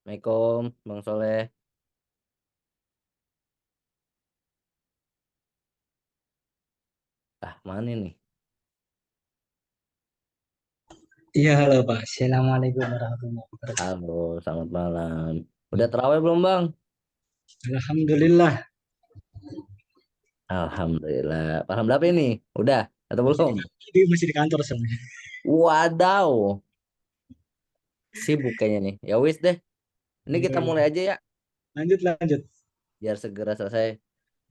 Assalamualaikum Bang Soleh. Mana nih? Iya, halo Pak. Assalamualaikum warahmatullahi wabarakatuh. Halo, selamat malam. Udah terawih belum Bang? Alhamdulillah. Alhamdulillah. Paham berapa ini? Udah atau belum? Masih di kantor soalnya. Wadaw, sibuk kayaknya nih. Ya wis deh. Ini kita mulai Iya. aja ya, Lanjut, lanjut. biar segera selesai.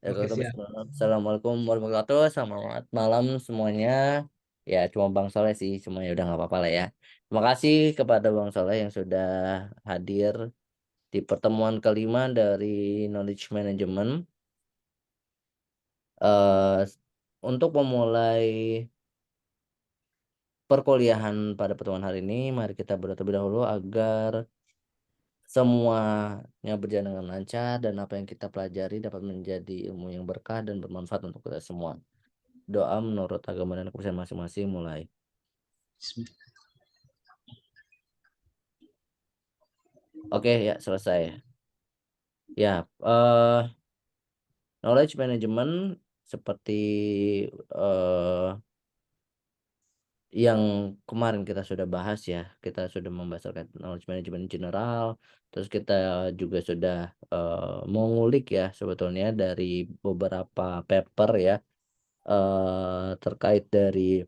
Ya, Oke, siap. Assalamualaikum warahmatullahi wabarakatuh. Selamat malam semuanya. Ya, cuma Bang Soleh sih, semuanya udah nggak apa-apa lah ya. Terima kasih kepada Bang Soleh yang sudah hadir di pertemuan kelima dari Knowledge Management. eh untuk memulai perkuliahan pada pertemuan hari ini, mari kita berdoa terlebih dahulu agar semuanya berjalan dengan lancar dan apa yang kita pelajari dapat menjadi ilmu yang berkah dan bermanfaat untuk kita semua. Doa menurut agama dan kepercayaan masing-masing mulai. Bismillah. Oke, ya selesai. Ya, knowledge management seperti eh, yang kemarin kita sudah bahas ya, kita sudah membahas terkait knowledge management in general, terus kita juga sudah mengulik ya sebetulnya dari beberapa paper ya terkait dari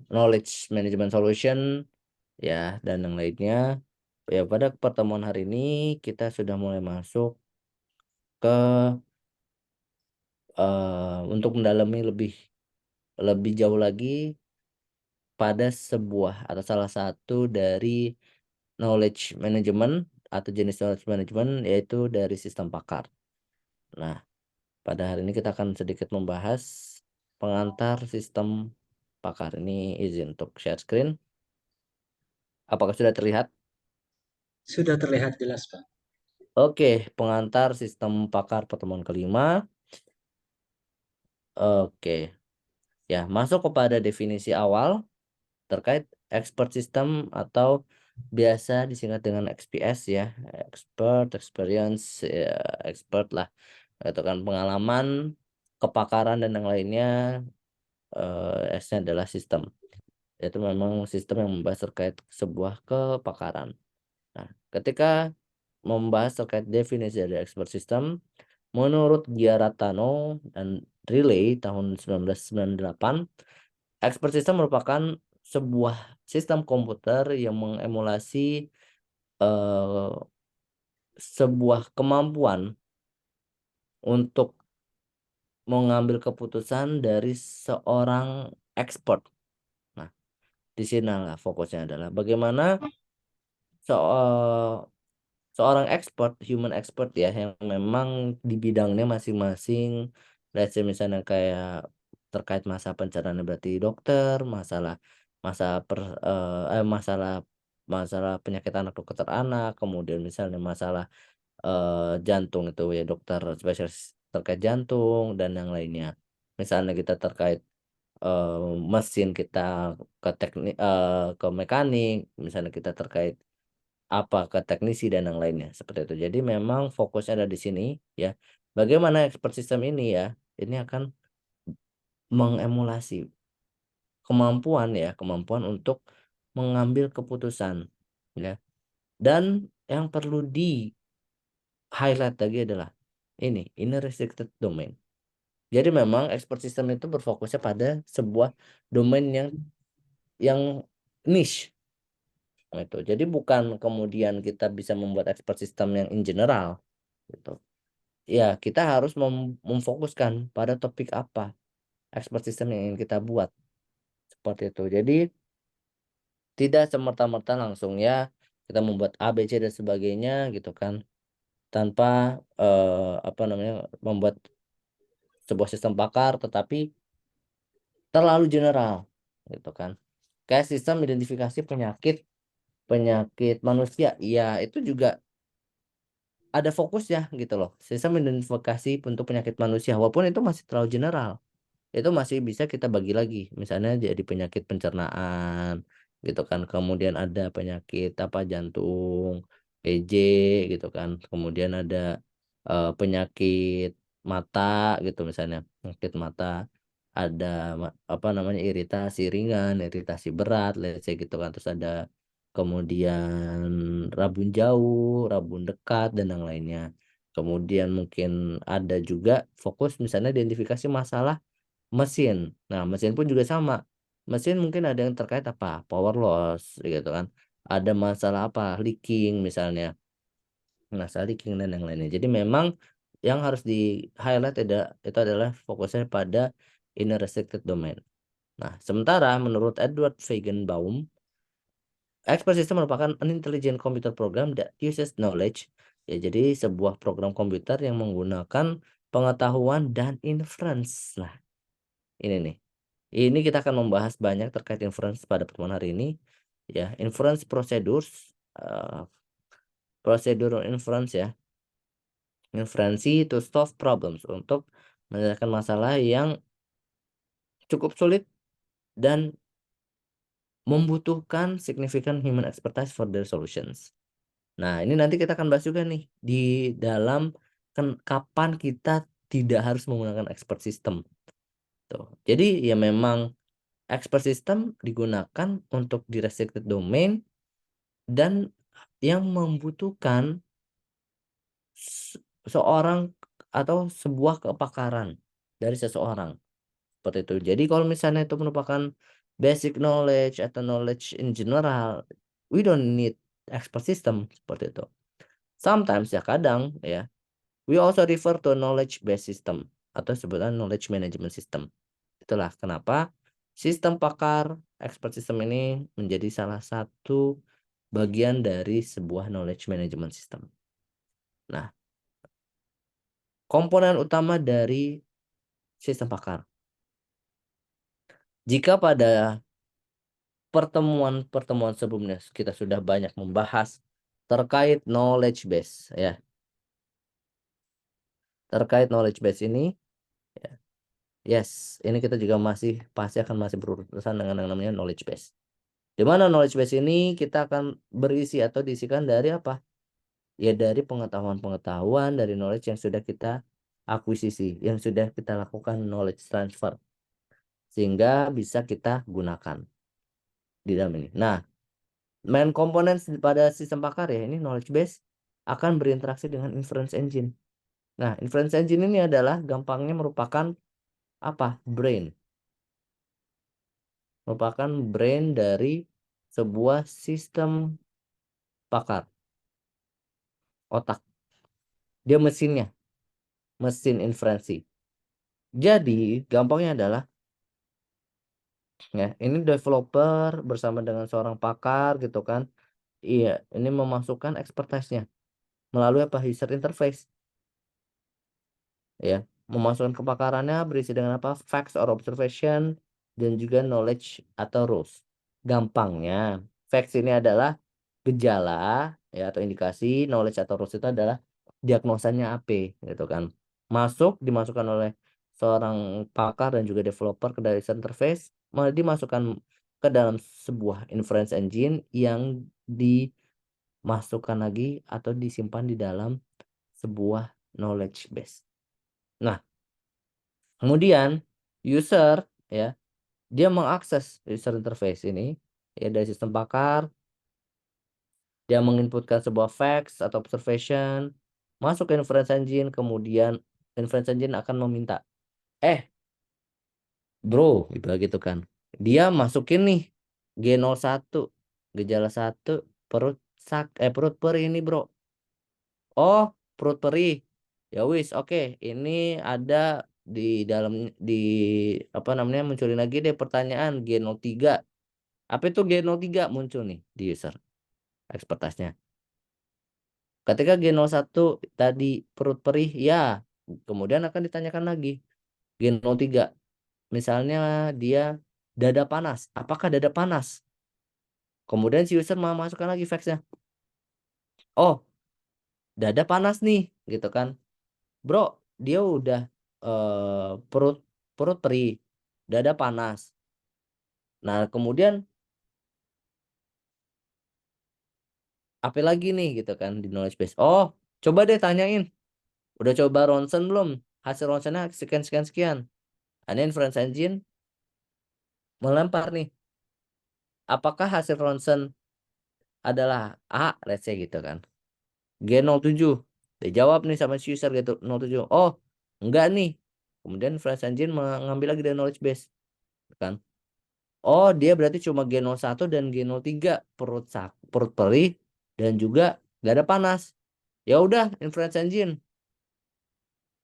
knowledge management solution ya dan yang lainnya. Ya pada pertemuan hari ini kita sudah mulai masuk ke untuk mendalami lebih lebih jauh lagi pada sebuah atau salah satu dari knowledge management atau jenis knowledge management yaitu dari sistem pakar. Nah, pada hari ini kita akan sedikit membahas pengantar sistem pakar. Ini izin untuk share screen. Apakah sudah terlihat? Sudah terlihat jelas, Pak. Oke, pengantar sistem pakar pertemuan kelima. Oke, ya masuk kepada definisi awal terkait expert system atau biasa disingkat dengan XPS ya, expert, experience, ya, expert lah. Itu kan pengalaman, kepakaran dan yang lainnya. S-nya adalah sistem. Itu memang sistem yang membahas terkait sebuah kepakaran. Nah, ketika membahas terkait definisi dari expert system, menurut Giaratano dan Riley tahun 1998, expert system merupakan sebuah sistem komputer yang mengemulasi eh, sebuah kemampuan untuk mengambil keputusan dari seorang expert. Nah, di sinilah fokusnya adalah bagaimana so- seorang expert, human expert ya, yang memang di bidangnya masing-masing, let's say misalnya kayak terkait masa pencernaan berarti dokter, masalah masa per, masalah masalah penyakit anak dokter anak, kemudian misalnya masalah jantung itu ya dokter spesialis terkait jantung dan yang lainnya. Misalnya kita terkait eh, mesin kita ke teknik ke mekanik, misalnya kita terkait apa ke teknisi dan yang lainnya seperti itu. Jadi memang fokusnya ada di sini ya. Bagaimana expert system ini ya, ini akan mengemulasi kemampuan untuk mengambil keputusan ya. Dan yang perlu di highlight lagi adalah ini restricted domain. Jadi memang expert system itu berfokusnya pada sebuah domain yang niche. Nah, itu. Jadi bukan kemudian kita bisa membuat expert system yang in general gitu. Ya, kita harus memfokuskan pada topik apa expert system yang ingin kita buat seperti itu. Jadi tidak semerta-merta langsung ya kita membuat A, B, C dan sebagainya gitu kan tanpa apa namanya membuat sebuah sistem pakar tetapi terlalu general gitu kan. Kayak sistem identifikasi penyakit penyakit manusia, ya itu juga ada fokusnya gitu loh. Sistem identifikasi untuk penyakit manusia walaupun itu masih terlalu general. Itu masih bisa kita bagi lagi misalnya jadi penyakit pencernaan gitu kan. Kemudian ada penyakit apa jantung, EJ gitu kan. Kemudian ada penyakit mata gitu misalnya, penyakit mata, ada apa namanya iritasi ringan, iritasi berat, let's say gitu kan. Terus ada kemudian rabun jauh, rabun dekat dan yang lainnya. Kemudian mungkin ada juga fokus misalnya identifikasi masalah mesin. Nah, mesin pun juga sama. Mesin mungkin ada yang terkait apa? Power loss gitu kan. Ada masalah apa? Leaking misalnya. Masalah leaking dan yang lainnya. Jadi memang yang harus di highlight itu adalah fokusnya pada inner restricted domain. Nah, sementara menurut Edward Feigenbaum, expert system merupakan an intelligent computer program that uses knowledge. Ya, jadi sebuah program komputer yang menggunakan pengetahuan dan inference. Nah, ini nih. Ini kita akan membahas banyak terkait inference pada pertemuan hari ini. Ya, inference procedures, prosedur inference ya, inferensi to solve problems untuk menyelesaikan masalah yang cukup sulit dan membutuhkan significant human expertise for their solutions. Nah, ini nanti kita akan bahas juga nih di dalam kapan kita tidak harus menggunakan expert system. Tuh. Jadi ya memang expert system digunakan untuk di restricted domain dan yang membutuhkan seorang atau sebuah kepakaran dari seseorang seperti itu. Jadi kalau misalnya itu merupakan basic knowledge atau knowledge in general, we don't need expert system seperti itu. Sometimes ya kadang ya, we also refer to knowledge based system atau sebutan knowledge management system. Itulah kenapa sistem pakar expert system ini menjadi salah satu bagian dari sebuah knowledge management system. Nah, komponen utama dari sistem pakar. Jika pada pertemuan-pertemuan sebelumnya kita sudah banyak membahas terkait knowledge base ya. Terkait knowledge base ini ya. Yes, ini kita juga pasti akan masih berurusan dengan yang namanya knowledge base. Di mana knowledge base ini kita akan berisi atau diisikan dari apa? Ya dari pengetahuan-pengetahuan dari knowledge yang sudah kita akuisisi, yang sudah kita lakukan knowledge transfer sehingga bisa kita gunakan di dalam ini. Nah, main komponen pada sistem pakar ya ini knowledge base akan berinteraksi dengan inference engine. Nah, inference engine ini adalah gampangnya merupakan apa? Brain. Merupakan brain dari sebuah sistem pakar. Otak. Dia mesinnya, mesin inferensi. Jadi, gampangnya adalah ya, ini developer bersama dengan seorang pakar gitu kan. Iya, ini memasukkan expertise-nya melalui apa? User interface. Ya, memasukkan kepakarannya berisi dengan apa? Facts or observation dan juga knowledge atau rules. Gampangnya, facts ini adalah gejala ya atau indikasi, knowledge atau rules itu adalah diagnosanya apa gitu kan. Dimasukkan oleh seorang pakar dan juga developer ke dari interface, malah dimasukkan ke dalam sebuah inference engine yang dimasukkan lagi atau disimpan di dalam sebuah knowledge base. Nah, kemudian user ya, dia mengakses user interface ini ya dari sistem pakar, dia menginputkan sebuah facts atau observation, masuk ke inference engine, kemudian inference engine akan meminta, bro, gitu kan. Dia masukin nih G01, gejala 1, perut perih ini, bro. Oh, perut perih. Ya wis, oke. Ini ada di dalam di apa namanya munculin lagi deh pertanyaan G03. Apa itu G03 muncul nih di user expertise-nya. Ketika G01 tadi perut perih, ya. Kemudian akan ditanyakan lagi G03. Misalnya dia dada panas. Apakah dada panas? Kemudian si user mau masukkan lagi facts-nya. Oh, dada panas nih, gitu kan. Bro, dia udah perut perut perih, dada panas. Nah, kemudian apa lagi nih gitu kan di knowledge base. Oh, coba deh tanyain. Udah coba ronsen belum? Hasil ronsennya sekian sekian sekian. Ada inference engine melempar nih. Apakah hasil ronsen adalah A, let's say gitu kan. G07. Dijawab nih sama si user G07. Oh, enggak nih. Kemudian inference engine mengambil lagi dari knowledge base kan. Oh, dia berarti cuma G01 dan G03 perut perih dan juga gak ada panas. Ya udah, inference engine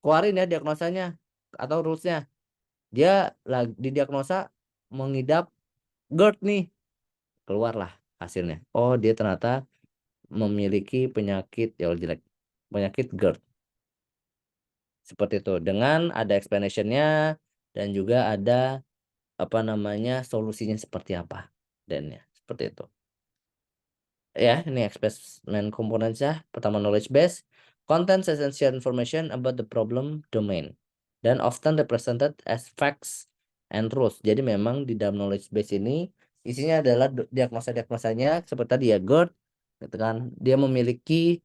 keluarin ya diagnosanya atau rulesnya. Dia lagi didiagnosa mengidap GERD nih, keluarlah hasilnya. Oh, dia ternyata memiliki penyakit ya jelek, penyakit GERD seperti itu. Dengan ada explanationnya dan juga ada apa namanya solusinya seperti apa dan ya seperti itu. Ya, ini expressment components ya. Pertama knowledge base, contains essential information about the problem domain dan often represented as facts and rules. Jadi memang di dalam knowledge base ini isinya adalah diagnosa-diagnosanya seperti tadi ya GERD gitu kan. Dia memiliki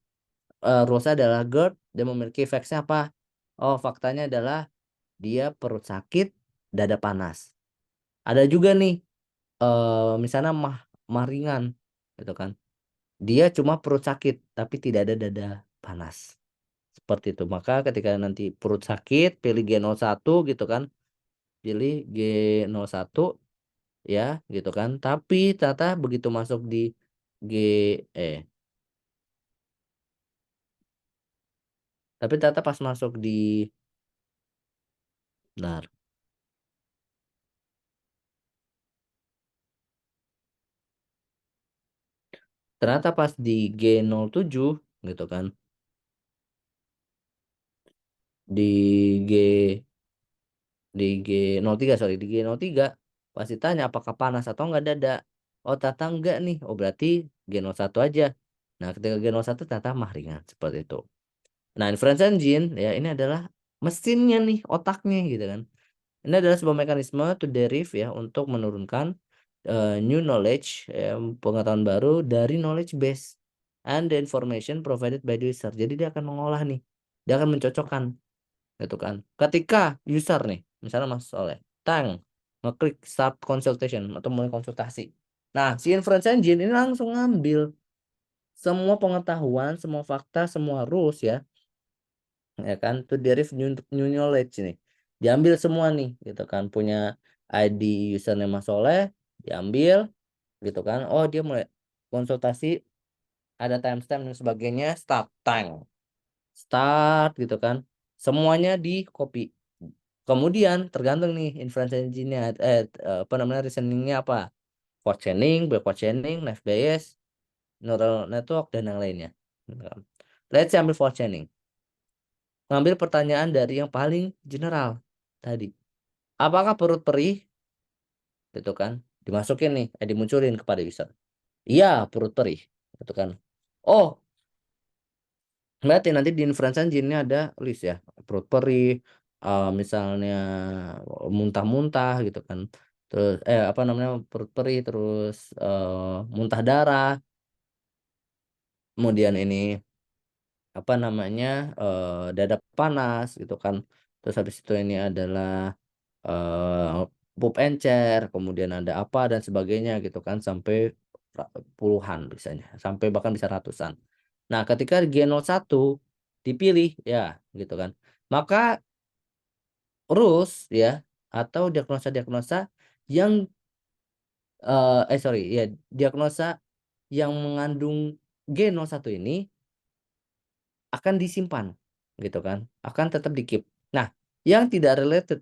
rules adalah GERD, dia memiliki facts-nya apa? Oh, faktanya adalah dia perut sakit, dada panas. Ada juga nih misalnya mah ringan gitu kan. Dia cuma perut sakit, tapi tidak ada dada panas. Seperti itu. Maka ketika nanti perut sakit, pilih G01 gitu kan. Pilih G01 ya gitu kan. Tapi ternyata begitu masuk di G eh tapi ternyata pas masuk di bentar. Ternyata pas di G07 gitu kan. Di G di G03 sorry di G03 pasti tanya apakah panas atau enggak dada. Oh ternyata enggak nih. Oh berarti G01 aja. Nah ketika G01 ternyata mah ringan seperti itu. Nah inference engine ya ini adalah mesinnya nih otaknya gitu kan. Ini adalah sebuah mekanisme to derive ya untuk menurunkan new knowledge pengetahuan baru dari knowledge base and the information provided by the user. Jadi dia akan mengolah nih. Dia akan mencocokkan gitu kan. Ketika user nih, misalnya Mas Soleh, ngeklik start consultation atau mulai konsultasi. Nah, si inference engine ini langsung ngambil semua pengetahuan, semua fakta, semua rules ya kan, to derive new knowledge nih. Diambil semua nih, gitu kan. Punya ID username Mas Soleh, diambil, gitu kan. Oh, dia mulai konsultasi, ada timestamp dan sebagainya, start time. Start gitu kan. Semuanya di copy. Kemudian tergantung nih inference engine-nya apa namanya reasoningnya apa? For chaining, backward chaining, naive Bayes, neural network dan yang lainnya. Let's say ambil for chaining. Ngambil pertanyaan dari yang paling general tadi. Apakah perut perih? Gitu kan. Dimasukin nih, dimunculin kepada user. Iya, perut perih. Gitu kan. Oh, berarti nanti di inference engine-nya ada list ya. Perut perih, misalnya muntah-muntah gitu kan. Terus apa namanya perut perih terus muntah darah. Kemudian ini apa namanya dada panas gitu kan. Terus habis itu ini adalah pup encer, kemudian ada apa dan sebagainya gitu kan sampai puluhan biasanya, sampai bahkan bisa ratusan. Nah, ketika G01 dipilih ya gitu kan. Maka rules ya atau diagnosa-diagnosa yang sorry ya diagnosa yang mengandung G01 ini akan disimpan gitu kan. Akan tetap di keep. Nah, yang tidak related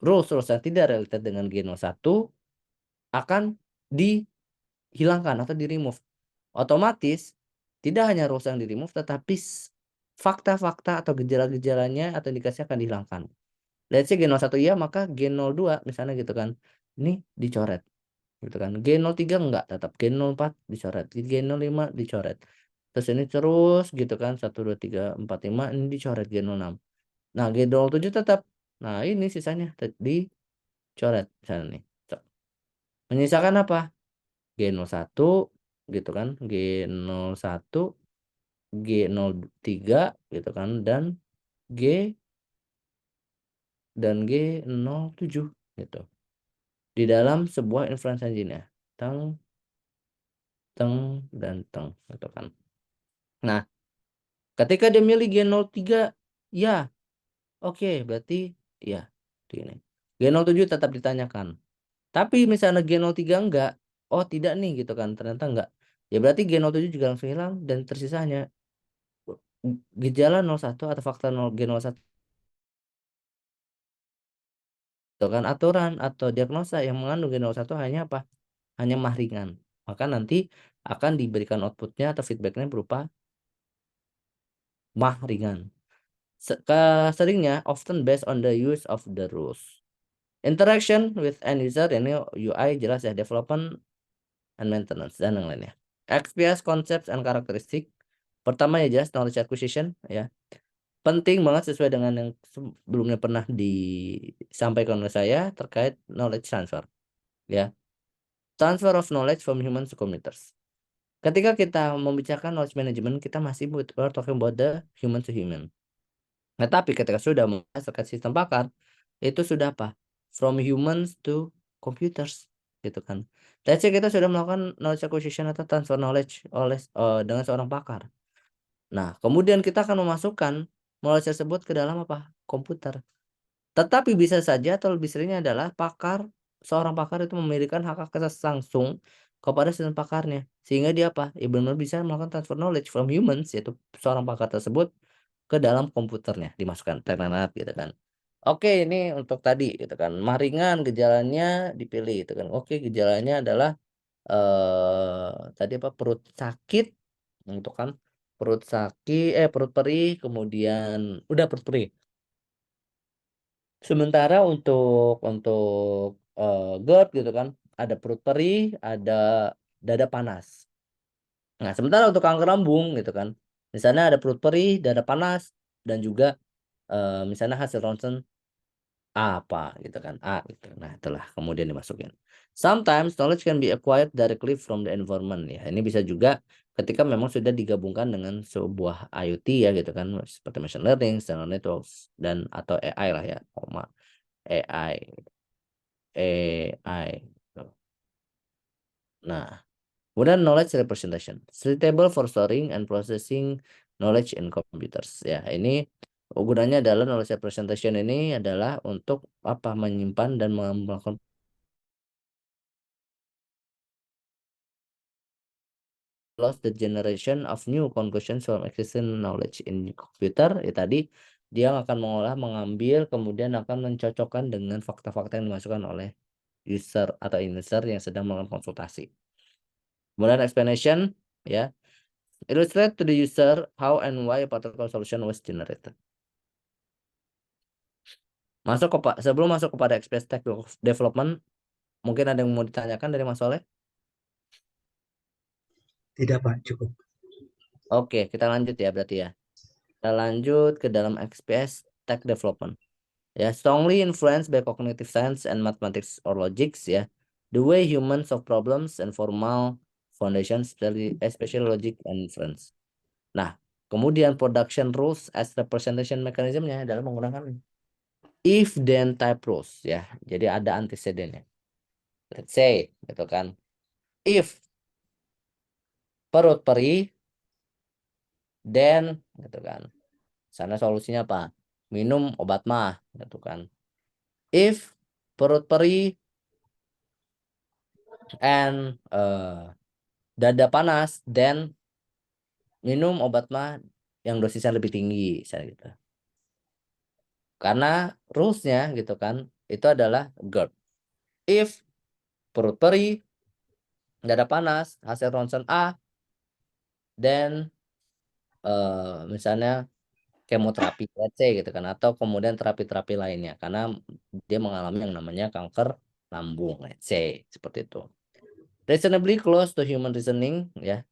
rules yang tidak related dengan G01 akan dihilangkan atau di remove. Otomatis tidak hanya rules yang di remove tetapi fakta-fakta atau gejala-gejalanya atau indikasi akan dihilangkan. Let's say G01 iya maka G02 misalnya gitu kan. Ini dicoret gitu kan. G03 enggak tetap G04 dicoret. G05 dicoret. Terus ini terus gitu kan 1 2 3 4 5 ini dicoret G06. Nah, G07 tetap. Nah, ini sisanya dicoret misalnya nih. Menyisakan apa? G01 gitu kan, G01, G03 gitu kan, dan G07 gitu. Di dalam sebuah inference engine ya. Teng, teng, dan teng gitu kan. Nah, ketika dia milih G03, ya, oke, berarti ya di ini. G07 tetap ditanyakan. Tapi misalnya G03 enggak, oh tidak nih gitu kan, ternyata enggak. Ya berarti G07 juga langsung hilang dan tersisa hanya gejala 01 atau fakta 0 G01 itu kan, aturan atau diagnosa yang mengandung G01 hanya apa? Hanya mah ringan. Maka nanti akan diberikan outputnya atau feedbacknya berupa mah ringan. Seringnya often based on the use of the rules. Interaction with end user, ini UI jelas ya, development and maintenance dan yang lainnya. XPS concepts and karakteristik. Pertama ya jelas knowledge acquisition ya. Penting banget sesuai dengan yang sebelumnya pernah disampaikan oleh saya terkait knowledge transfer ya. Transfer of knowledge from humans to computers. Ketika kita membicarakan knowledge management, kita masih we're talking about the human to human. Nah, tapi ketika sudah masuk sistem pakar, itu sudah apa? From humans to computers, gitu kan. Let's say kita sudah melakukan knowledge acquisition atau transfer knowledge oleh dengan seorang pakar. Nah, kemudian kita akan memasukkan knowledge tersebut ke dalam apa? Komputer. Tetapi bisa saja atau lebih seringnya adalah seorang pakar itu memberikan hak akses langsung kepada sistem pakarnya. Sehingga dia apa? Ya benar-benar bisa melakukan transfer knowledge from humans, yaitu seorang pakar tersebut ke dalam komputernya, dimasukkan terminal gitu kan. Oke, ini untuk tadi gitu kan. Mah ringan gejalanya dipilih gitu kan. Oke, gejalanya adalah tadi apa, perut sakit untuk kan, perut perih, kemudian udah perut perih. Sementara untuk GERD gitu kan, ada perut perih, ada dada panas. Nah, sementara untuk kanker lambung gitu kan, misalnya ada perut perih, dada panas, dan juga misalnya hasil ronsen apa gitu kan, A gitu. Nah, itulah kemudian dimasukin. Sometimes knowledge can be acquired directly from the environment ya. Ini bisa juga ketika memang sudah digabungkan dengan sebuah IoT ya gitu kan, seperti machine learning, neural networks, dan atau AI lah ya, AI, AI. Nah, kemudian knowledge representation, suitable for storing and processing knowledge in computers. Ya, ini gunanya adalah knowledge representation ini adalah untuk apa? Menyimpan dan melakukan loss the generation of new conclusions from existing knowledge in computer. Ya tadi dia akan mengambil, kemudian akan mencocokkan dengan fakta-fakta yang dimasukkan oleh user atau user yang sedang melakukan konsultasi. Kemudian explanation ya. Illustrate to the user how and why a particular solution was generated. Sebelum masuk kepada express tech development, mungkin ada yang mau ditanyakan dari Mas Soleh? Tidak, Pak, cukup. Oke, kita lanjut ya berarti ya. Kita lanjut ke dalam XPS tech development. Ya, strongly influenced by cognitive science and mathematics or logics ya. The way humans solve problems and formal foundations, especially logic and inference. Nah, kemudian production rules as representation mechanismnya adalah menggunakan if then type rules ya. Jadi ada antecedennya. Let's say gitu kan. If perut perih, then gitu kan. Sana solusinya apa? Minum obat mah gitu kan. If perut perih and dada panas, then minum obat mah yang dosisnya lebih tinggi, misalnya gitu. Karena rulesnya gitu kan, itu adalah GERD. If perut perih, dada panas, hasil ronsen A, then misalnya kemoterapi, let's say gitu kan, atau kemudian terapi-terapi lainnya, karena dia mengalami yang namanya kanker lambung, let's say seperti itu. Reasonably close to human reasoning ya.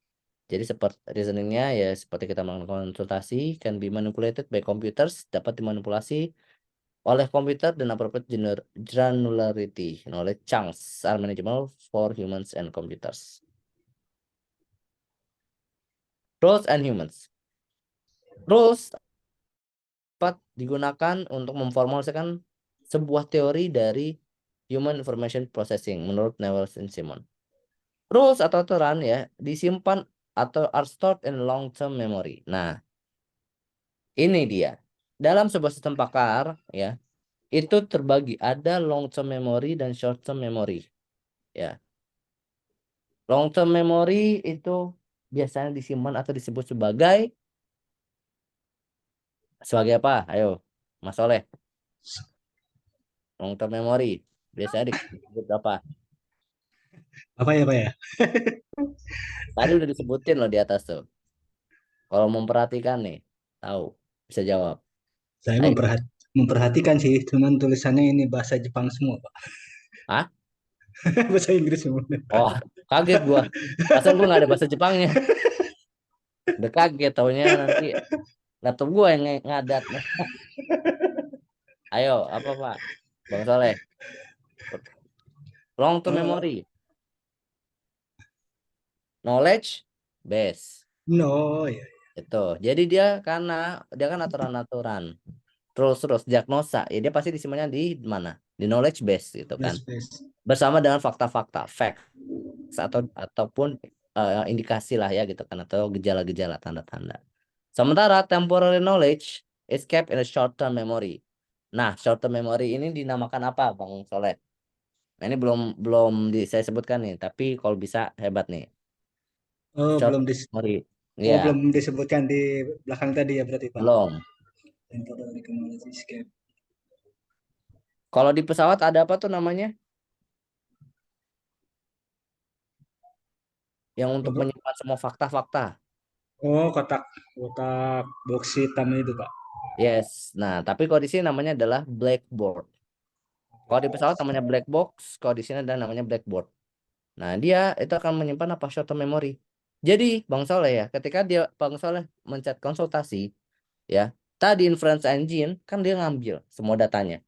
Jadi seperti reasoningnya ya seperti kita melakukan konsultasi, can be manipulated by computers, dapat dimanipulasi oleh komputer dan appropriate granularity knowledge chunks are manageable for humans and computers. Rules and humans. Rules dapat digunakan untuk memformulasikan sebuah teori dari human information processing menurut Neville Simon. Rules atau aturan ya disimpan atau are stored in long term memory. Nah, ini dia. Dalam sebuah sistem pakar ya, itu terbagi ada long term memory dan short term memory. Ya. Long term memory itu biasanya disimpan atau disebut sebagai apa? Ayo, Mas Oleh. Long term memory biasanya disebut apa? Apa ya, Pak ya? Tadi udah disebutin loh di atas tuh. Kalau memperhatikan nih, tahu, bisa jawab. Saya Ayo. memperhatikan sih, cuman tulisannya ini bahasa Jepang semua, Pak. Hah? Bahasa Inggris semua. Oh, kaget gua. Pasang gua nggak ada bahasa Jepangnya. Udah kaget taunya nanti laptop gua yang ngadat. Ayo, apa Pak? Bang Soleh. Long term Eh, memory, knowledge base. no, ya. Itu. Jadi dia kan aturan-aturan. Terus diagnosa, ya dia pasti disimpannya di mana? Di knowledge base gitu kan. Best, best. Bersama dengan fakta-fakta, facts ataupun indikasi lah ya gitu kan atau gejala-gejala tanda-tanda. Sementara temporary knowledge is kept in a short term memory. Nah, short term memory ini dinamakan apa, Bang Soleh? Nah, ini belum belum saya sebutkan nih, tapi kalau bisa hebat nih. Oh, Short memory. belum Ya, disebutkan di belakang tadi ya berarti, Pak. belum. Temporary knowledge escape. Kalau di pesawat ada apa tuh namanya? Yang untuk Apa? menyimpan semua fakta-fakta. Oh, kotak kotak box hitam itu, Pak. Yes. Nah, tapi kalau di sini namanya adalah blackboard. Kalau di pesawat namanya black box, kalau di sini ada namanya blackboard. Nah, dia itu akan menyimpan apa short term memory. Jadi, Bang Soleh ya, ketika Bang Soleh mencet konsultasi, ya, tadi inference engine kan dia ngambil semua datanya.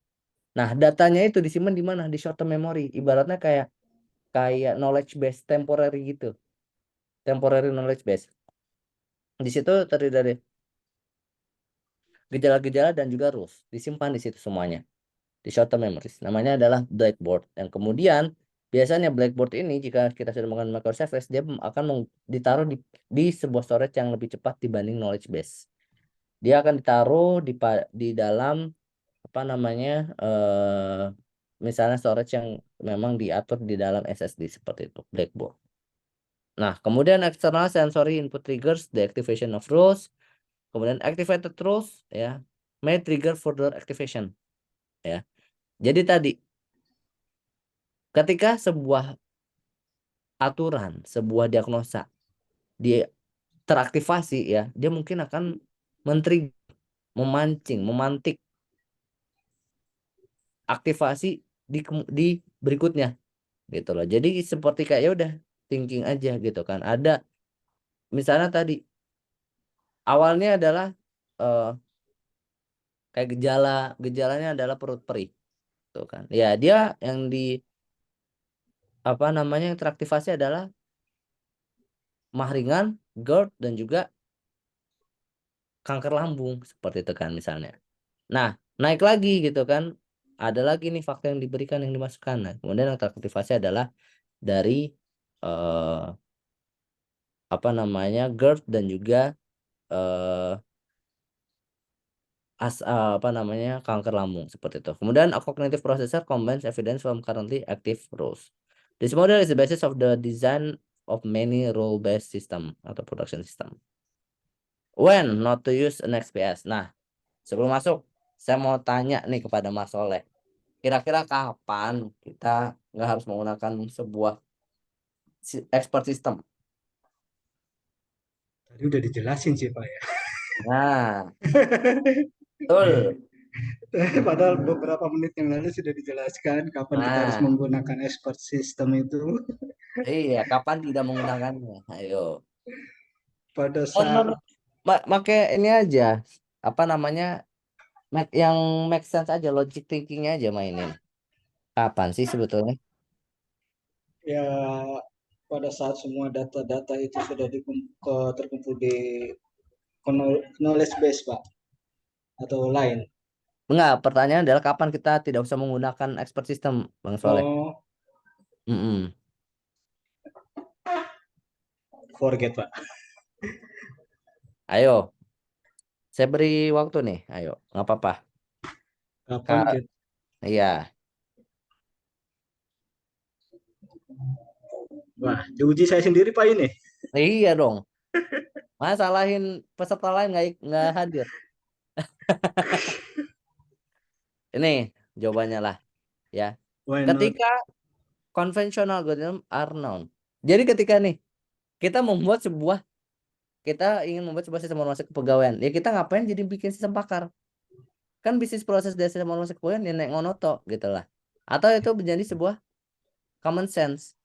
Nah, datanya itu disimpan di mana? Di short term memory. Ibaratnya kayak kayak knowledge base temporary gitu. Temporary knowledge base. Di situ terdiri dari gejala-gejala dan juga rules. Disimpan di situ semuanya. Di short term memories. Namanya adalah blackboard. Yang kemudian biasanya blackboard ini jika kita sudah menggunakan microservice dia akan ditaruh di sebuah storage yang lebih cepat dibanding knowledge base. Dia akan ditaruh di dalam apa namanya misalnya storage yang memang diatur di dalam SSD seperti itu, blackboard. Nah, kemudian external sensory input triggers the activation of rules. Kemudian activated rules ya may trigger further activation ya. Jadi tadi ketika sebuah aturan, sebuah diagnosa dia teraktivasi ya, dia mungkin akan menteri memancing, memantik aktivasi di berikutnya gitu loh. Jadi seperti kayak ya udah thinking aja gitu kan. Ada misalnya tadi awalnya adalah eh, kayak gejalanya adalah perut perih tuh kan. Ya, dia yang di apa namanya yang teraktivasi adalah mah ringan, GERD dan juga kanker lambung seperti itu kan misalnya. Nah, naik lagi gitu kan. Ada lagi nih fakta yang diberikan yang dimasukkan. Nah, kemudian yang teraktivasi adalah dari eh, apa namanya GERD dan juga eh, apa namanya kanker lambung seperti itu. Kemudian a cognitive processor combines evidence from currently active rules. This model is the basis of the design of many rule-based system atau production system. When not to use an XPS. Nah, sebelum masuk, saya mau tanya nih kepada Mas Soleh. Kira-kira kapan kita nggak harus menggunakan sebuah expert system? Tadi udah dijelasin sih, Pak ya. Nah, betul. Padahal beberapa menit yang lalu sudah dijelaskan kapan kita harus Nah, menggunakan expert system itu. iya, kapan tidak menggunakannya? Ayo. Pada Menurut saat Make ini aja, apa namanya, yang make sense aja, logic thinkingnya aja mainin. Kapan sih sebetulnya? ya pada saat semua data-data itu sudah terkumpul di knowledge base, Pak, atau lain? Enggak, pertanyaan adalah kapan kita tidak usah menggunakan expert system, Bang Soleh. Oh, Mm-mm. forget, Pak. Ayo, saya beri waktu nih. Ayo, nggak apa-apa. Kapan Kak, kita? iya, Wah, diuji saya sendiri, Pak, ini. iya dong. Masalahin peserta lain nggak hadir. Ini jawabannya lah, ya. Why not? Ketika conventional algorithm are known. Jadi ketika nih kita membuat sebuah kita ingin membuat sebuah sistem informasi kepegawaian, ya kita ngapain jadi bikin sistem pakar? Kan bisnis proses dari sistem informasi kepegawaian ya naik ngonoto gitu lah. Atau itu menjadi sebuah common sense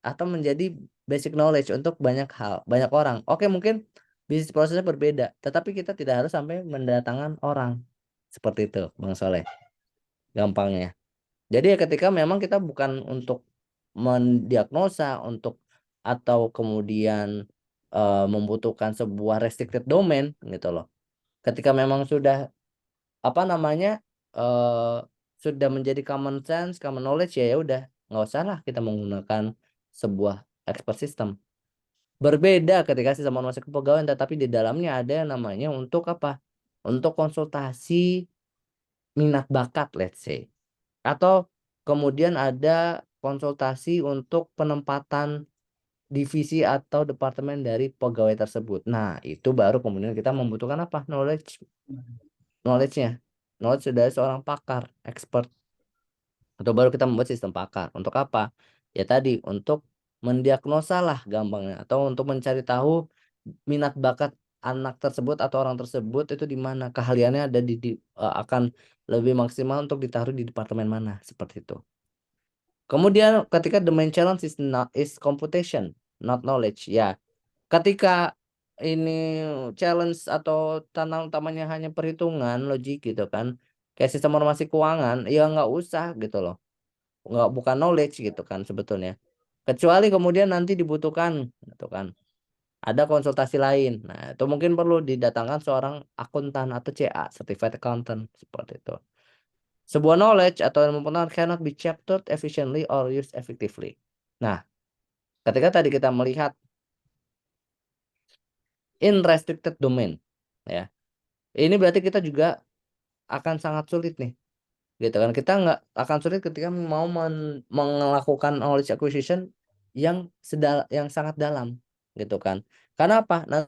atau menjadi basic knowledge untuk banyak hal, banyak orang. Oke, mungkin bisnis prosesnya berbeda, tetapi kita tidak harus sampai mendatangkan orang. Seperti itu, Bang Soleh. Gampangnya. Jadi ya ketika memang kita bukan untuk mendiagnosa untuk atau kemudian membutuhkan sebuah restricted domain gitu loh. Ketika memang sudah apa namanya eh sudah menjadi common sense, common knowledge ya ya udah nggak usah lah kita menggunakan sebuah expert system. Berbeda ketika sistem informasi kepegawaian tetapi di dalamnya ada yang namanya untuk apa? Untuk konsultasi minat bakat let's say. Atau kemudian ada konsultasi untuk penempatan divisi atau departemen dari pegawai tersebut. Nah, itu baru kemudian kita membutuhkan apa? Knowledge-nya. Knowledge dari seorang pakar, expert. Atau baru kita membuat sistem pakar. Untuk apa? Ya tadi, untuk mendiagnosa lah gampangnya. Atau untuk mencari tahu minat bakat anak tersebut atau orang tersebut itu di mana. Keahliannya ada akan lebih maksimal untuk ditaruh di departemen mana. Seperti itu. Kemudian ketika the main challenge is computation, not knowledge. Ya, ketika ini challenge atau tantangan utamanya hanya perhitungan logik gitu kan. Kayak sistem informasi keuangan, ya nggak usah gitu loh. Nggak bukan knowledge gitu kan sebetulnya. Kecuali kemudian nanti dibutuhkan gitu kan. Ada konsultasi lain. Nah, itu mungkin perlu didatangkan seorang akuntan atau CA, certified accountant seperti itu. Sebuah knowledge atau ilmu pengetahuan cannot be captured efficiently or used effectively. Nah, ketika tadi kita melihat in restricted domain, ya, ini berarti kita juga akan sangat sulit nih, gitu kan? Kita nggak akan sulit ketika mau melakukan knowledge acquisition yang sangat dalam, gitu kan? Karena apa? Nah,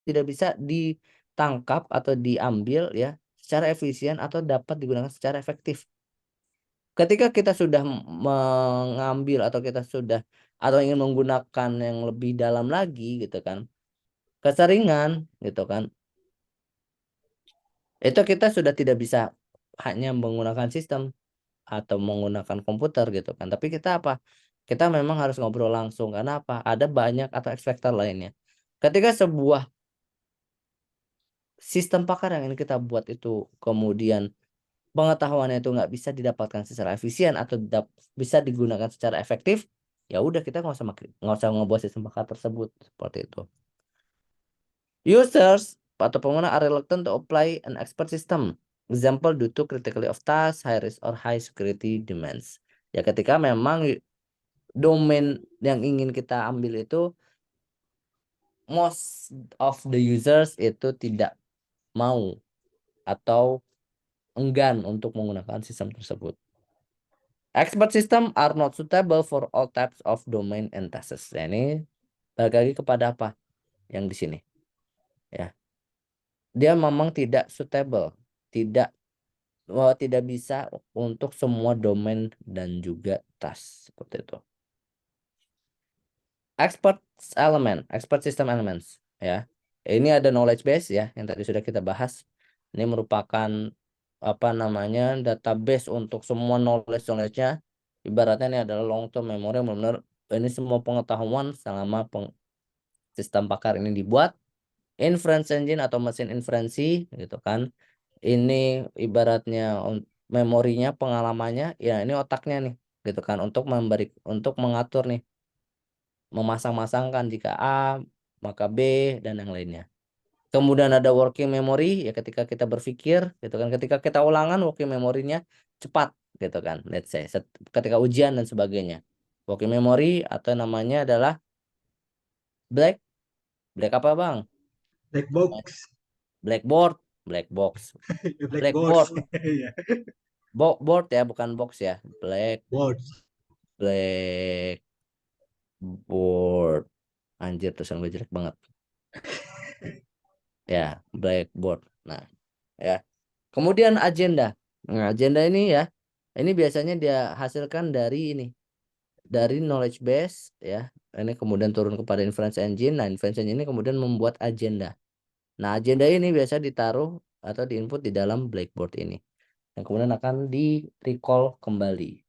tidak bisa ditangkap atau diambil ya secara efisien atau dapat digunakan secara efektif. Ketika kita sudah mengambil atau kita sudah atau ingin menggunakan yang lebih dalam lagi gitu kan keseringan gitu kan itu kita sudah tidak bisa hanya menggunakan sistem atau menggunakan komputer gitu kan tapi kita apa kita memang harus ngobrol langsung karena apa ada banyak atau X factor lainnya ketika sebuah sistem pakar yang ini kita buat itu kemudian pengetahuannya itu nggak bisa didapatkan secara efisien atau bisa digunakan secara efektif, ya udah kita nggak usah ngebuat sistem bakar tersebut seperti itu. Users atau pengguna are reluctant to apply an expert system. Example due to criticality of task, high risk or high security demands. Ya ketika memang domain yang ingin kita ambil itu most of the users itu tidak mau atau enggan untuk menggunakan sistem tersebut. Expert system are not suitable for all types of domain and tasks. Ya, ini balik lagi kepada apa yang di sini ya. Dia memang tidak suitable, tidak tidak bisa untuk semua domain dan juga task seperti itu. Expert system elements ya. Ini ada knowledge base ya yang tadi sudah kita bahas. Ini merupakan apa namanya database untuk semua knowledge-nya. Ibaratnya ini adalah long term memory yang benar-benar ini semua pengetahuan selama sistem pakar ini dibuat. Inference engine atau mesin inferensi gitu kan. Ini ibaratnya memorinya, pengalamannya, ya ini otaknya nih. gitu kan, untuk mengatur nih, memasang-masangkan jika A maka B dan yang lainnya. Kemudian ada working memory, ya ketika kita berpikir gitu kan, ketika kita ulangan working memorinya cepat gitu kan, let's say ketika ujian dan sebagainya. Working memory atau namanya adalah black black apa bang? Black box. Blackboard, black box, Black blackboard, boards. Iya. board ya bukan box ya, Boards. blackboard, anjir tulisan gue jelek banget ya, blackboard. Nah ya, kemudian agenda. Nah, agenda ini ya, ini biasanya dia hasilkan dari ini, dari knowledge base ya. Ini kemudian turun kepada inference engine. Nah, inference engine ini kemudian membuat agenda. Nah, agenda ini biasa ditaruh atau diinput di dalam Blackboard ini. Yang kemudian akan di recall kembali.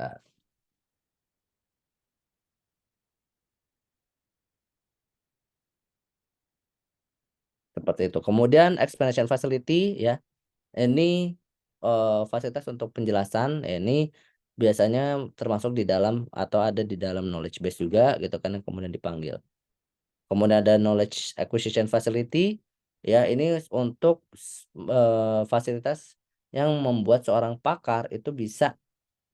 Nah, seperti itu. Kemudian explanation facility ya. Ini fasilitas untuk penjelasan. Ini biasanya termasuk di dalam atau ada di dalam knowledge base juga gitu kan, yang kemudian dipanggil. Kemudian ada knowledge acquisition facility ya, ini untuk fasilitas yang membuat seorang pakar itu bisa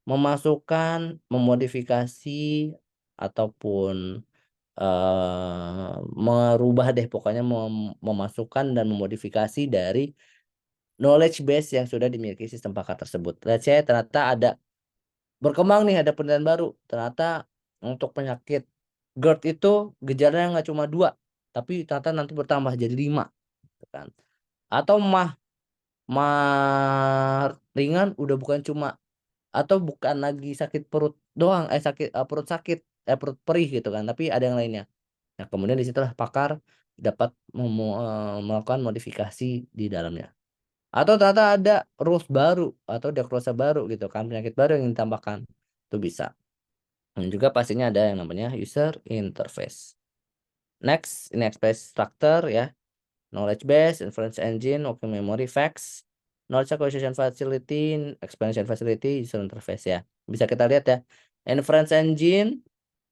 memasukkan, memodifikasi ataupun merubah deh pokoknya, memasukkan dan memodifikasi dari knowledge base yang sudah dimiliki sistem pakar tersebut. Let's say ternyata ada berkembang nih, ada penelitian baru, ternyata untuk penyakit GERD itu gejalanya nggak cuma 2, tapi ternyata nanti bertambah jadi 5 gitu kan. Atau mah ringan udah bukan cuma, atau bukan lagi sakit perut doang, sakit perut sakit, perut perih gitu kan, tapi ada yang lainnya. Nah, kemudian disitulah pakar dapat melakukan modifikasi di dalamnya. Atau ternyata ada rules baru atau diagnosa baru gitu kan, penyakit baru yang ditambahkan. Itu bisa. Dan juga pastinya ada yang namanya user interface. Next, ini express structure ya. Knowledge base, inference engine, working memory, facts, knowledge acquisition facility, expansion facility, user interface ya. Bisa kita lihat ya. Inference engine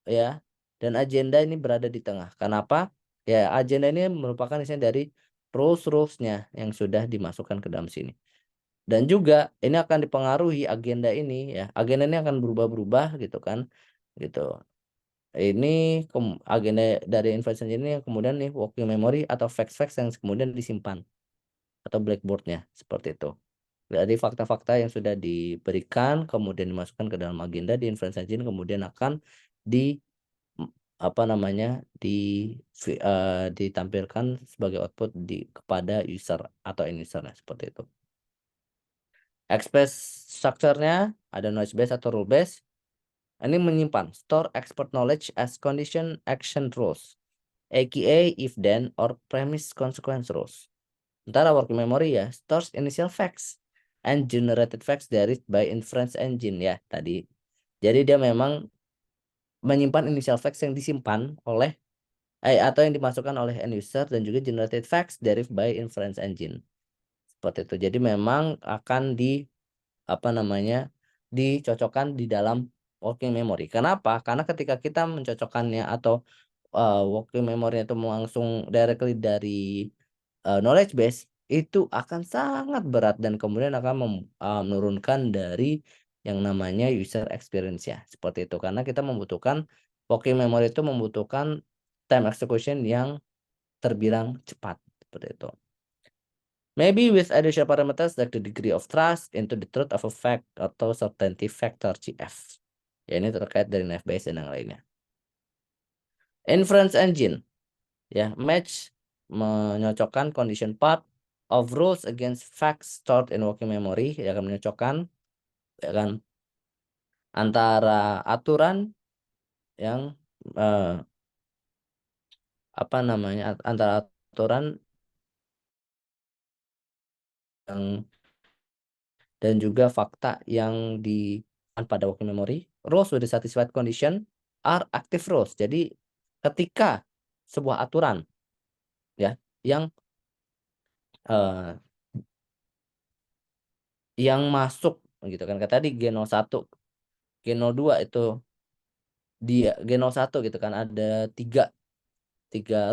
ya dan agenda ini berada di tengah. Kenapa? Ya, agenda ini merupakan isinya dari rules-rulesnya yang sudah dimasukkan ke dalam sini. Dan juga ini akan dipengaruhi agenda ini ya. Agenda ini akan berubah-berubah gitu kan. Gitu. Ini agenda dari inference engine ini yang kemudian nih working memory atau facts-facts yang kemudian disimpan atau blackboardnya seperti itu. Dari fakta-fakta yang sudah diberikan kemudian dimasukkan ke dalam agenda di inference engine, kemudian akan di apa namanya di ditampilkan sebagai output kepada user atau end user seperti itu. Express structure-nya ada knowledge base atau rule base. Ini menyimpan store expert knowledge as condition action rules, aka if then or premise consequence rules. Ntar working memory ya stores initial facts and generated facts derived by inference engine ya tadi. Jadi dia memang menyimpan initial facts yang disimpan oleh atau yang dimasukkan oleh end user, dan juga generated facts derived by inference engine. Seperti itu. Jadi memang akan apa namanya dicocokkan di dalam working memory. Kenapa? Karena ketika kita mencocokkannya atau working memory itu langsung directly dari knowledge base, itu akan sangat berat dan kemudian akan menurunkan dari yang namanya user experience ya. Seperti itu. Karena kita membutuhkan working memory itu membutuhkan time execution yang terbilang cepat seperti itu. Maybe with additional parameters like the degree of trust into the truth of a fact atau certainty factor CF. Ya, ini terkait dari base dan yang lainnya. Inference engine ya, match menyocokkan condition part of rules against facts stored in working memory, ya akan menyocokkan ya kan antara aturan yang apa namanya antara aturan yang dan juga fakta yang di pada working memory. Rules with the satisfied condition are active rules. Jadi ketika sebuah aturan ya, eh, yang masuk gitu kan. Kayak tadi G01, G02 itu dia G01 gitu kan, ada tiga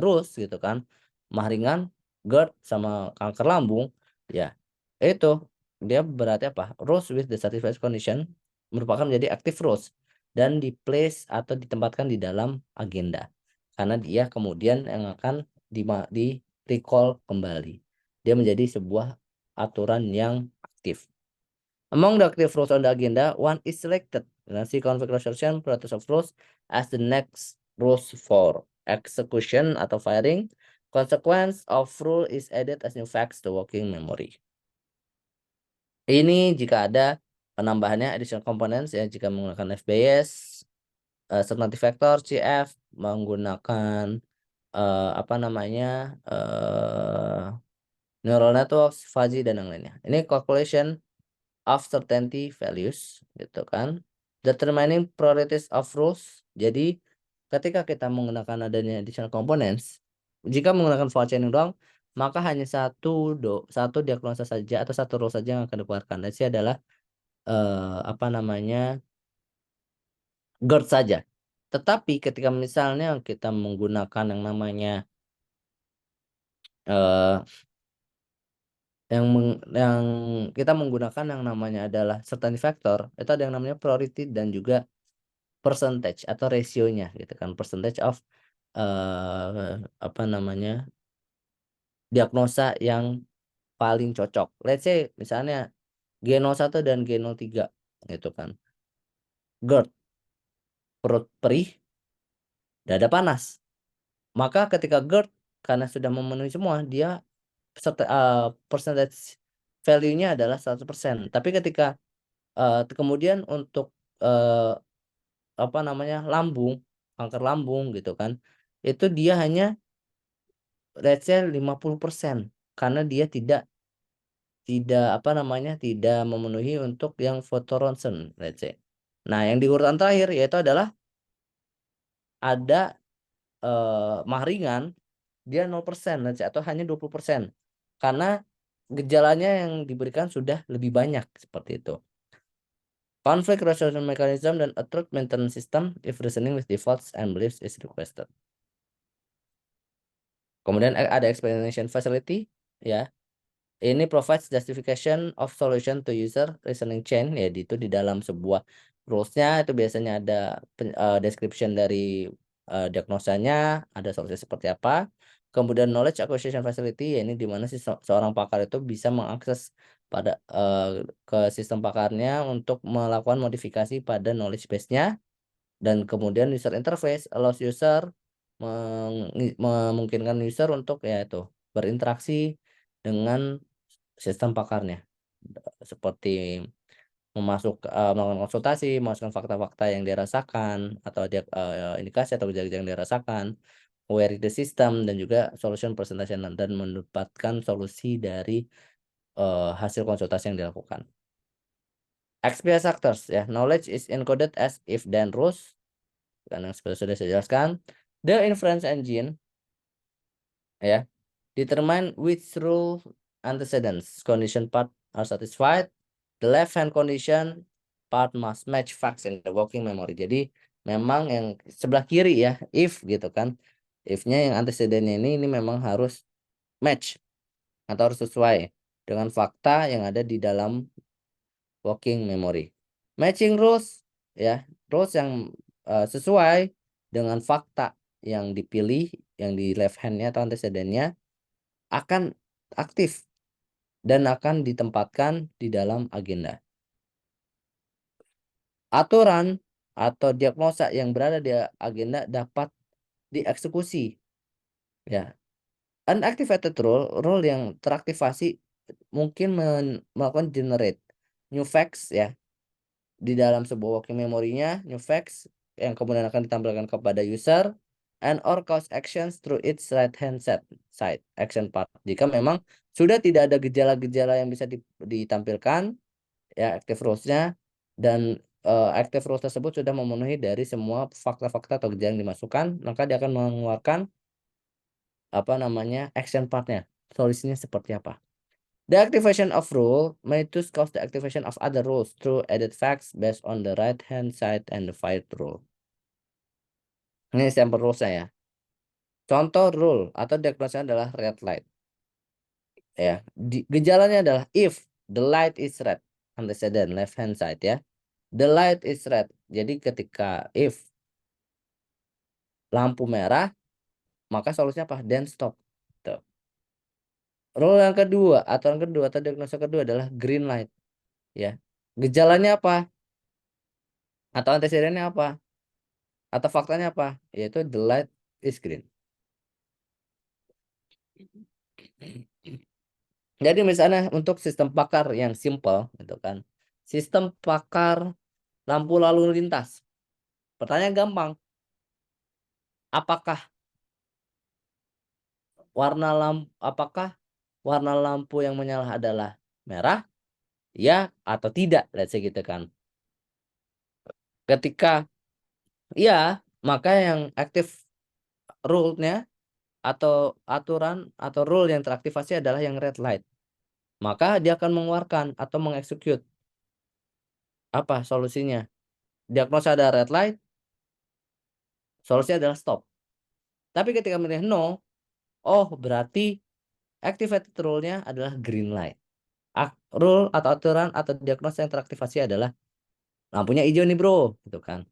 rules gitu kan, mah ringan, GERD sama kanker lambung. Ya itu dia berarti apa, rules with the satisfied condition merupakan menjadi active rules dan di place atau ditempatkan di dalam agenda, karena dia kemudian yang akan di recall kembali, dia menjadi sebuah aturan yang aktif. Among the active rules on the agenda, one is selected. See conflict resolution process of rules as the next rules for execution atau firing. Consequence of rule is added as new facts to working memory. Ini jika ada penambahannya additional components ya, jika menggunakan FBS, certainty factor, CF, menggunakan apa namanya neural networks, fuzzy dan yang lainnya. Ini calculation of certainty values gitu kan, determining priorities of rules. Jadi ketika kita menggunakan adanya additional components, jika menggunakan for chaining doang, maka hanya satu diagnosa saja atau satu rule saja yang akan dikeluarkan. Dan ini adalah apa namanya GERD saja. Tetapi ketika misalnya kita menggunakan yang namanya eh, yang kita menggunakan yang namanya adalah certainty factor, itu ada yang namanya priority dan juga percentage atau rasionya gitu kan, percentage of apa namanya diagnosa yang paling cocok. Let's say misalnya G01 dan G03 gitu kan, GERD, perut perih, dada panas, maka ketika GERD karena sudah memenuhi semua, dia percentage value-nya adalah 100%. Tapi ketika kemudian untuk apa namanya lambung, kanker lambung gitu kan, itu dia hanya let's say 50%, karena dia tidak apa namanya tidak memenuhi untuk yang foto ronsen, let's say. Nah, yang di urutan terakhir yaitu adalah ada mah ringan, dia 0%, let's say, atau hanya 20%, karena gejalanya yang diberikan sudah lebih banyak seperti itu. Conflict resolution mechanism dan a truth maintenance system if reasoning with defaults and beliefs is requested. Kemudian ada explanation facility ya. Ini provides justification of solution to user reasoning chain, ya itu di dalam sebuah rules-nya itu biasanya ada description dari diagnosanya, ada solusi seperti apa. Kemudian knowledge acquisition facility, ya ini di mana seorang pakar itu bisa mengakses pada ke sistem pakarnya untuk melakukan modifikasi pada knowledge base-nya. Dan kemudian user interface allows user memungkinkan user untuk ya itu berinteraksi dengan sistem pakarnya, seperti melakukan konsultasi, memasukkan fakta-fakta yang dirasakan atau dia indikasi atau gejala yang dirasakan, query the system, dan juga solution presentation dan mendapatkan solusi dari hasil konsultasi yang dilakukan. XPS actors ya, knowledge is encoded as if then rules, karena seperti sudah saya jelaskan. The inference engine ya determine which rule antecedents condition part are satisfied. The left hand condition part must match facts in the working memory. Jadi memang yang sebelah kiri ya, if gitu kan, if-nya yang antecedennya ini memang harus match atau harus sesuai dengan fakta yang ada di dalam working memory. Matching rules ya, rules yang sesuai dengan fakta yang dipilih yang di left hand-nya atau antecedennya akan aktif dan akan ditempatkan di dalam agenda. Aturan atau diagnosa yang berada di agenda dapat dieksekusi ya. Unactivated rule yang teraktivasi mungkin melakukan generate new facts ya di dalam sebuah working memory-nya, new facts yang kemudian akan ditampilkan kepada user, and or cause actions through its right hand side action part. Jika memang sudah tidak ada gejala-gejala yang bisa ditampilkan ya active rules-nya, dan active rules tersebut sudah memenuhi dari semua fakta-fakta atau gejala yang dimasukkan, maka dia akan mengeluarkan apa namanya action partnya, solusinya seperti apa. The activation of rule may to cause the activation of other rules through added facts based on the right hand side and the fight rule. Ini sample rules ya. Contoh rule atau diagnosanya adalah red light. Ya, gejalanya adalah if the light is red, antecedent left hand side ya. The light is red. Jadi ketika if lampu merah, maka solusinya apa? Then stop. Tuh. Rule yang kedua atau diagnosa kedua adalah green light. Ya, gejalanya apa? Atau antecedennya apa? Atau faktanya apa? Yaitu the light is green. Jadi misalnya untuk sistem pakar yang simple gitu kan. Sistem pakar lampu lalu lintas. Pertanyaan gampang. Apakah apakah warna lampu yang menyala adalah merah? Ya atau tidak? Let's say gitu kan. Ketika ya, maka yang aktif rule-nya atau aturan atau rule yang teraktivasi adalah yang red light. Maka dia akan mengeluarkan atau mengeksekut apa solusinya. Diagnosa ada red light, solusinya adalah stop. Tapi ketika milih no, oh berarti activated rule-nya adalah green light. Rule atau aturan atau diagnosa yang teraktivasi adalah lampunya hijau nih bro, gitu kan.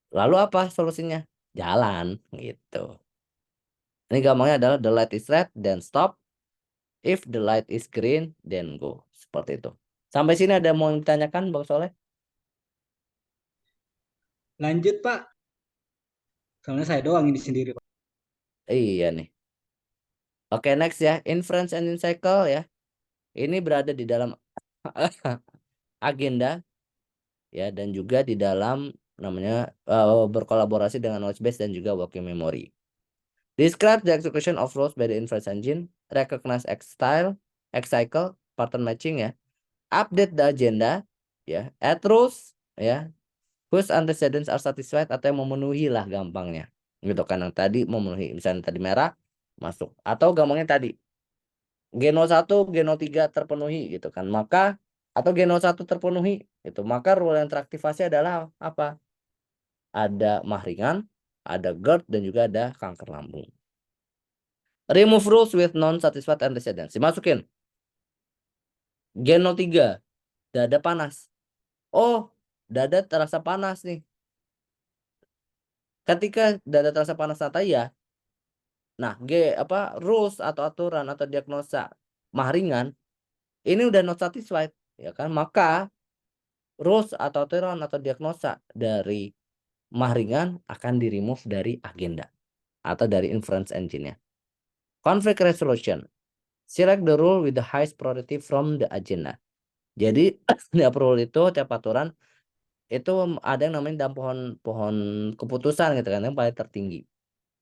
Lalu apa solusinya? Jalan, gitu. Ini gampangnya adalah the light is red, then stop. If the light is green, then go. Seperti itu. Sampai sini ada mau ditanyakan Bang Soleh? Lanjut Pak, soalnya saya doang ini sendiri Pak. Iya nih. Oke, next ya. Inference engine cycle ya. Ini berada di dalam agenda ya dan juga di dalam namanya berkolaborasi dengan knowledge base dan juga working memory. Describe the execution of rules by the inference engine. Recognize X style, X cycle, pattern matching ya. Update the agenda ya. Add rules ya. Whose antecedents are satisfied atau yang memenuhi lah gampangnya. Gitu kan yang tadi memenuhi. Misalnya tadi merah masuk atau gampangnya tadi G01, G03 terpenuhi gitu kan. Maka atau G01 terpenuhi itu. Maka rule yang teraktivasi adalah apa? Ada mah ringan, ada GERD dan juga ada kanker lambung. Remove rules with non-satisfied antecedents. Dimasukin. G03, dada panas. Oh, dada terasa panas nih. Ketika dada terasa panas nyata ya. Nah, rules atau aturan atau diagnosa mah ringan ini udah not satisfied ya kan? Maka rules atau aturan atau diagnosa dari mah ringan akan di remove dari agenda atau dari inference engine-nya. Conflict resolution. Select the rule with the highest priority from the agenda. Jadi tiap rule itu, tiap aturan itu ada yang namanya dalam pohon keputusan gitu kan yang paling tertinggi.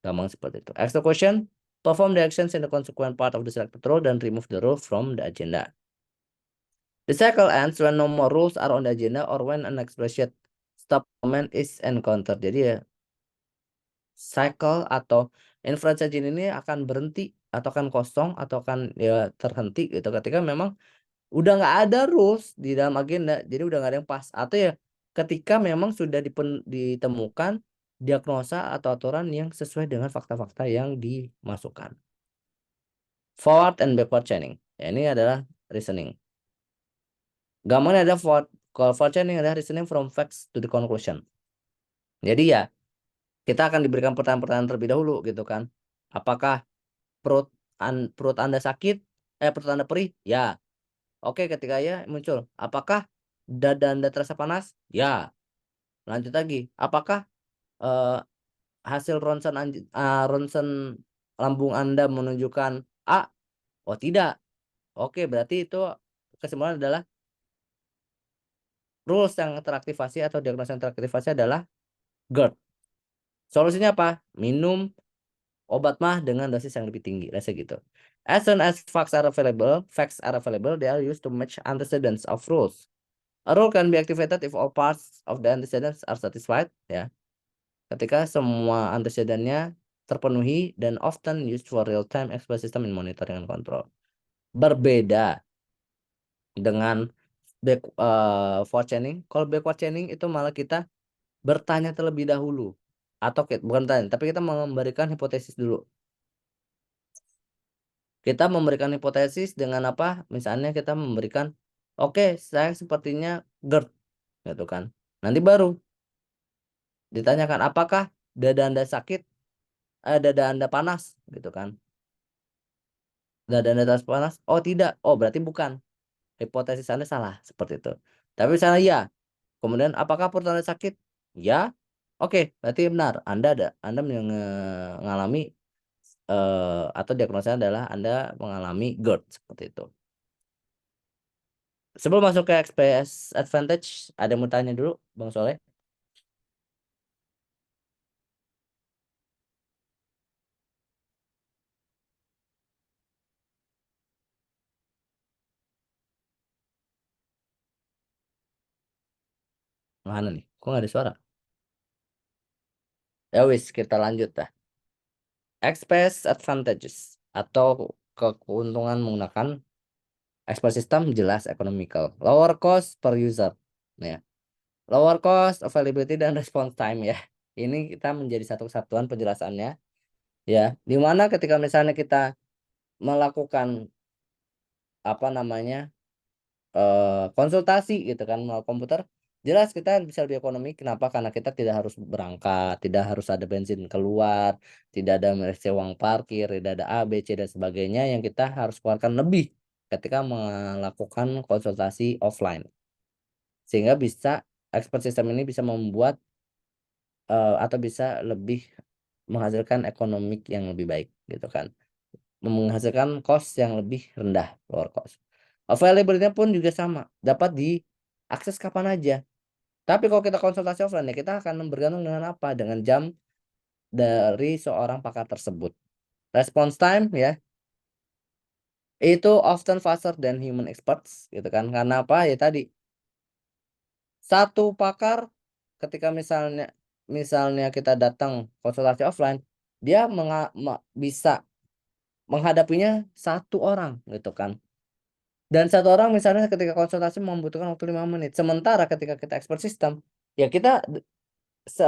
Gampang seperti itu. Execution. Perform the actions in the consequent part of the selected rule dan remove the rule from the agenda. The cycle ends when no more rules are on the agenda or when an expression stop command is encountered. Jadi ya cycle atau inference engine ini akan berhenti atau akan kosong atau akan ya terhenti gitu ketika memang udah nggak ada rules di dalam agenda, jadi udah nggak ada yang pas atau ya ketika memang sudah ditemukan diagnosa atau aturan yang sesuai dengan fakta-fakta yang dimasukkan. Forward and backward chaining. Ya, ini adalah reasoning. Gampangnya ada kalau forward chaining adalah reasoning from facts to the conclusion. Jadi ya kita akan diberikan pertanyaan-pertanyaan terlebih dahulu gitu kan. Apakah perut Anda sakit? Perut Anda perih? Ya. Oke, ketika ya muncul. Apakah dada Anda terasa panas? Ya. Lanjut lagi. Apakah eh, hasil ronsen lambung Anda menunjukkan A? Oh, tidak. Oke, berarti itu kesimpulan adalah rules yang teraktivasi atau diagnosa yang teraktivasi adalah GERD. Solusinya apa? Minum obat mah dengan dosis yang lebih tinggi, rasa gitu. As soon as facts are available, they are used to match antecedents of rules. A rule can be activated if all parts of the antecedents are satisfied, ya. Ketika semua antecedennya terpenuhi dan often used for real-time expert system in monitoring and control. Berbeda dengan backward chaining. Kalau backward chaining itu malah kita bertanya terlebih dahulu. Atau bukan tanya, tapi kita memberikan hipotesis dulu. Kita memberikan hipotesis dengan apa? Misalnya kita memberikan, oke, saya sepertinya GERD, gitu kan. Nanti baru ditanyakan, apakah dada Anda sakit? Dada Anda panas, gitu kan. Dada Anda panas? Oh tidak, oh berarti bukan. Hipotesis Anda salah, seperti itu. Tapi misalnya ya, kemudian apakah perut Anda sakit? Ya, oke, berarti benar. Anda mengalami atau diagnosanya adalah Anda mengalami GERD, seperti itu. Sebelum masuk ke XPS Advantage, ada yang mau tanya dulu, Bang Soleh? Mana nih? Kok nggak ada suara? Ya wis, kita lanjut dah. XPS Advantages atau keuntungan menggunakan XPS System jelas economical. Lower cost per user. Nah, ya. Lower cost, availability, dan response time ya. Ini kita menjadi satu kesatuan penjelasannya. Ya, dimana ketika misalnya kita melakukan apa namanya konsultasi gitu kan melalui komputer, jelas kita bisa lebih ekonomi. Kenapa? Karena kita tidak harus berangkat, tidak harus ada bensin keluar, tidak ada merasa uang parkir, tidak ada A B C dan sebagainya yang kita harus keluarkan lebih ketika melakukan konsultasi offline, sehingga bisa expert system ini bisa membuat atau bisa lebih menghasilkan ekonomik yang lebih baik gitu kan, menghasilkan cost yang lebih rendah, lower cost. Availability pun juga sama, dapat diakses kapan aja. Tapi kalau kita konsultasi offline ya kita akan bergantung dengan apa? Dengan jam dari seorang pakar tersebut. Response time ya, itu often faster than human experts gitu kan. Karena apa? Ya tadi satu pakar ketika misalnya kita datang konsultasi offline, dia bisa menghadapinya satu orang gitu kan. Dan satu orang misalnya ketika konsultasi membutuhkan waktu 5 menit. Sementara ketika kita expert system, ya kita se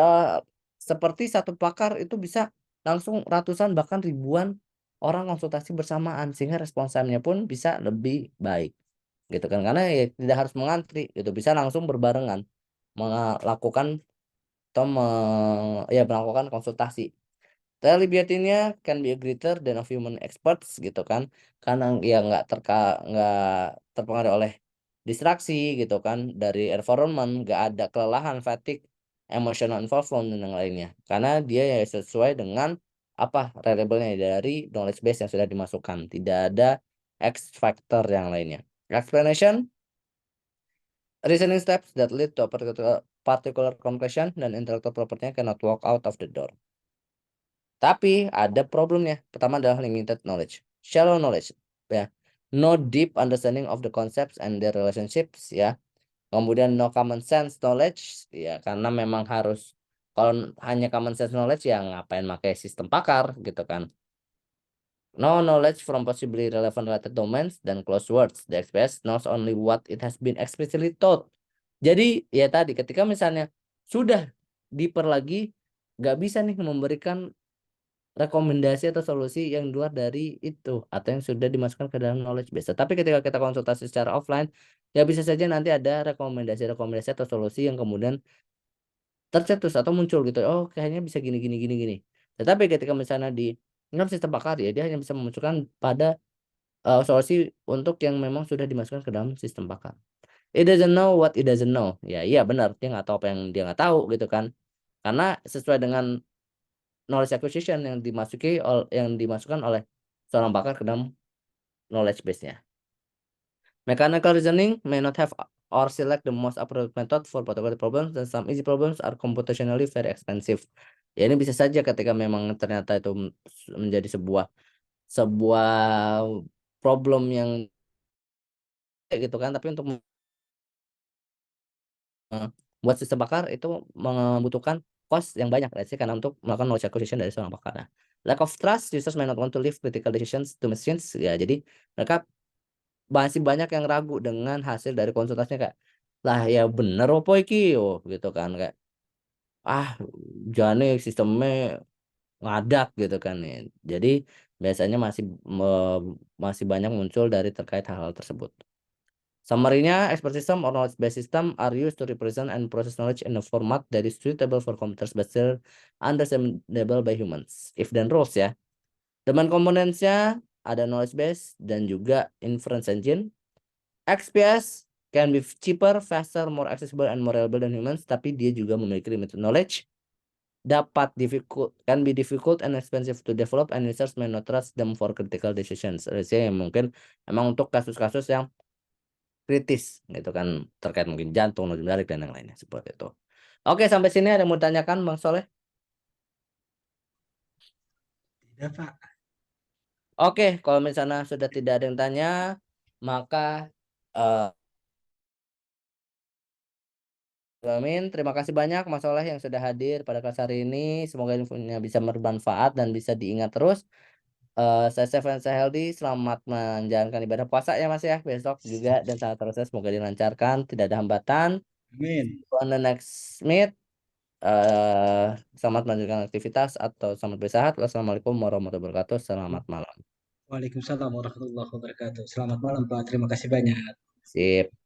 seperti satu pakar itu bisa langsung ratusan bahkan ribuan orang konsultasi bersamaan, sehingga respons time-nya pun bisa lebih baik gitu kan, karena ya tidak harus mengantri gitu, bisa langsung berbarengan melakukan atau ya melakukan konsultasi. Reliability-nya can be greater than of human experts gitu kan, karena ya nggak terpengaruh oleh distraksi gitu kan, dari environment, nggak ada kelelahan, fatigue, emotional involvement dan yang lainnya, karena dia ya sesuai dengan apa reliable-nya dari knowledge base yang sudah dimasukkan, tidak ada X factor yang lainnya. Explanation, reasoning steps that lead to a particular conclusion dan intellectual property cannot walk out of the door. Tapi ada problemnya. Pertama adalah limited knowledge, shallow knowledge, ya. No deep understanding of the concepts and their relationships, ya. Kemudian no common sense knowledge, ya, karena memang harus kalau hanya common sense knowledge ya ngapain pakai sistem pakar gitu kan. No knowledge from possibly relevant related domains dan close words. The XPS knows only what it has been explicitly taught. Jadi ya tadi ketika misalnya sudah diper lagi nggak bisa nih memberikan rekomendasi atau solusi yang luar dari itu atau yang sudah dimasukkan ke dalam knowledge base. Tapi ketika kita konsultasi secara offline, ya bisa saja nanti ada rekomendasi atau solusi yang kemudian tercetus atau muncul gitu. Oh, kayaknya bisa gini gini gini gini. Tetapi ketika misalnya di dalam sistem pakar ya dia hanya bisa memunculkan pada solusi untuk yang memang sudah dimasukkan ke dalam sistem pakar. It doesn't know what it doesn't know. Ya, iya benar, dia nggak tahu apa yang dia nggak tahu gitu kan. Karena sesuai dengan knowledge acquisition yang dimasukkan oleh seorang pakar ke dalam knowledge base-nya. Mechanical reasoning may not have or select the most appropriate method for particular problems, dan some easy problems are computationally very expensive. Ya ini bisa saja ketika memang ternyata itu menjadi sebuah sebuah problem yang gitu kan, tapi untuk buat sistem bakar itu membutuhkan cost yang banyak let's say, karena untuk melakukan knowledge acquisition dari seorang pakar. Nah, lack of trust, users may not want to leave critical decisions to machines. Ya, jadi mereka masih banyak yang ragu dengan hasil dari konsultasinya, kayak lah ya bener apa iki yo gitu kan, kayak ah jane sistemnya ngadak gitu kan ya. Jadi biasanya masih banyak muncul dari terkait hal-hal tersebut. Summary-nya, expert system or knowledge-based system are used to represent and process knowledge in a format that is suitable for computers but still understandable by humans. If then rules ya. Domain components-nya ada knowledge base dan juga inference engine. XPS can be cheaper, faster, more accessible, and more reliable than humans, tapi dia juga memiliki limited knowledge. Can be difficult and expensive to develop, and users may not trust them for critical decisions. Jadi mungkin emang untuk kasus-kasus yang kritis gitu kan, terkait mungkin jantung, nodul dan yang lainnya seperti itu. Oke, sampai sini ada yang mau tanyakan Bang Soleh? Tidak, Pak. Oke, kalau misalnya sudah tidak ada yang tanya, maka eh Amin. Terima kasih banyak Mas Soleh yang sudah hadir pada kelas hari ini. Semoga infonya bisa bermanfaat dan bisa diingat terus. Saya safe and saya healthy. Selamat menjalankan ibadah puasa ya Mas ya. Besok juga dan saat proses semoga dilancarkan, tidak ada hambatan. Amin. On the next meet. Selamat melanjutkan aktivitas atau selamat beristirahat. Wassalamualaikum warahmatullahi wabarakatuh. Selamat malam. Waalaikumsalam warahmatullahi wabarakatuh. Selamat malam, Pak. Terima kasih banyak. Sip.